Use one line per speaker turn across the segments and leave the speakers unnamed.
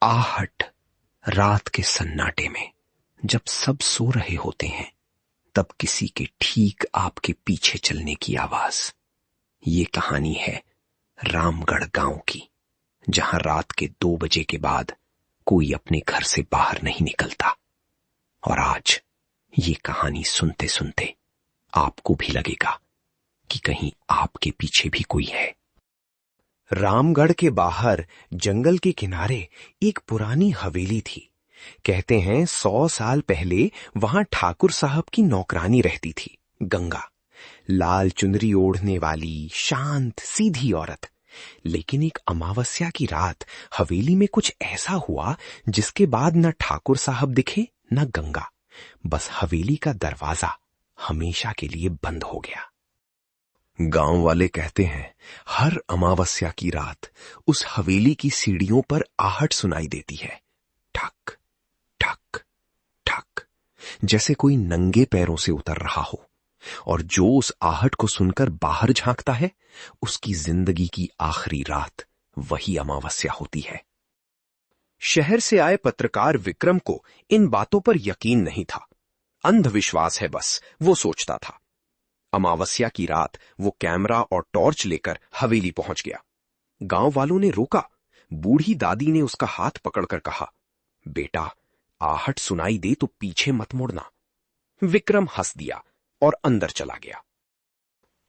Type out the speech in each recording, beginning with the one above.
आहट। रात के सन्नाटे में जब सब सो रहे होते हैं, तब किसी के ठीक आपके पीछे चलने की आवाज। ये कहानी है रामगढ़ गांव की, जहां रात के 2 बजे के बाद कोई अपने घर से बाहर नहीं निकलता। और आज ये कहानी सुनते सुनते आपको भी लगेगा कि कहीं आपके पीछे भी कोई है।
रामगढ़ के बाहर जंगल के किनारे एक पुरानी हवेली थी। कहते हैं 100 साल पहले वहां ठाकुर साहब की नौकरानी रहती थी, गंगा। लाल चुनरी ओढ़ने वाली शांत सीधी औरत। लेकिन एक अमावस्या की रात हवेली में कुछ ऐसा हुआ जिसके बाद न ठाकुर साहब दिखे न गंगा। बस हवेली का दरवाजा हमेशा के लिए बंद हो गया। गांव वाले कहते हैं हर अमावस्या की रात उस हवेली की सीढ़ियों पर आहट सुनाई देती है, ठक ठक ठक, जैसे कोई नंगे पैरों से उतर रहा हो। और जो उस आहट को सुनकर बाहर झांकता है, उसकी जिंदगी की आखिरी रात वही अमावस्या होती है। शहर से आए पत्रकार विक्रम को इन बातों पर यकीन नहीं था। अंधविश्वास है बस, वो सोचता था। अमावस्या की रात वो कैमरा और टॉर्च लेकर हवेली पहुंच गया। गांव वालों ने रोका। बूढ़ी दादी ने उसका हाथ पकड़कर कहा, बेटा, आहट सुनाई दे तो पीछे मत मुड़ना। विक्रम हंस दिया और अंदर चला गया।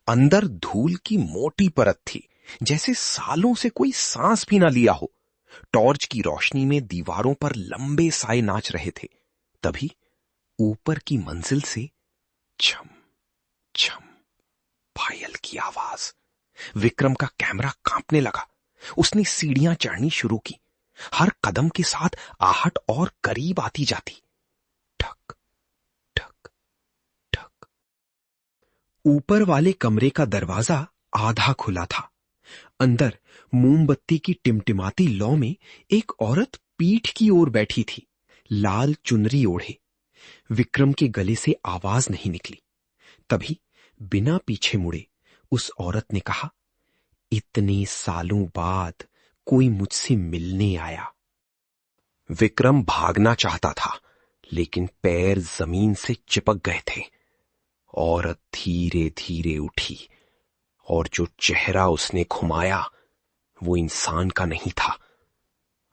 अंदर धूल की मोटी परत थी, जैसे सालों से कोई सांस भी ना लिया हो। टॉर्च की रोशनी में दीवारों पर लंबे साए नाच रहे थे। तभी ऊपर की मंजिल से छम छम पायल की आवाज। विक्रम का कैमरा कांपने लगा। उसने सीढ़ियां चढ़नी शुरू की। हर कदम के साथ आहट और करीब आती जाती। ठक ठक ठक। ऊपर वाले कमरे का दरवाजा आधा खुला था। अंदर मोमबत्ती की टिमटिमाती लौ में एक औरत पीठ की ओर बैठी थी, लाल चुनरी ओढ़े। विक्रम के गले से आवाज नहीं निकली। तभी बिना पीछे मुड़े उस औरत ने कहा, इतने सालों बाद कोई मुझसे मिलने आया। विक्रम भागना चाहता था, लेकिन पैर जमीन से चिपक गए थे। औरत धीरे धीरे उठी और जो चेहरा उसने घुमाया वो इंसान का नहीं था।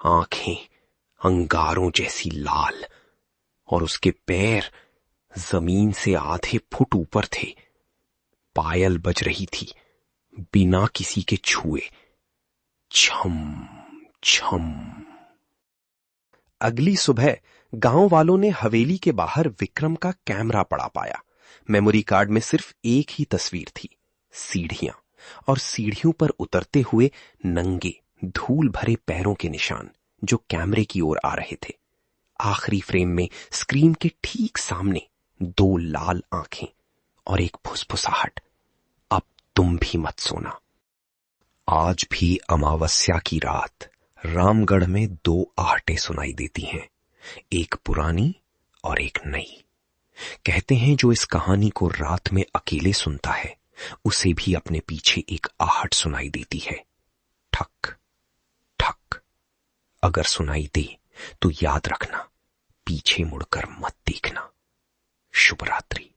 आंखें अंगारों जैसी लाल और उसके पैर जमीन से आधे फुट ऊपर थे। पायल बज रही थी बिना किसी के छुए, छम छम। अगली सुबह गांव वालों ने हवेली के बाहर विक्रम का कैमरा पड़ा पाया। मेमोरी कार्ड में सिर्फ एक ही तस्वीर थी, सीढ़ियां, और सीढ़ियों पर उतरते हुए नंगे धूल भरे पैरों के निशान जो कैमरे की ओर आ रहे थे। आखिरी फ्रेम में स्क्रीन के ठीक सामने 2 लाल आंखें और एक फुसफुसाहट, अब तुम भी मत सोना। आज भी अमावस्या की रात रामगढ़ में 2 आहटें सुनाई देती हैं, एक पुरानी और एक नई। कहते हैं जो इस कहानी को रात में अकेले सुनता है, उसे भी अपने पीछे एक आहट सुनाई देती है, ठक ठक। अगर सुनाई दे तो याद रखना, पीछे मुड़कर मत देखना। शुभ रात्रि।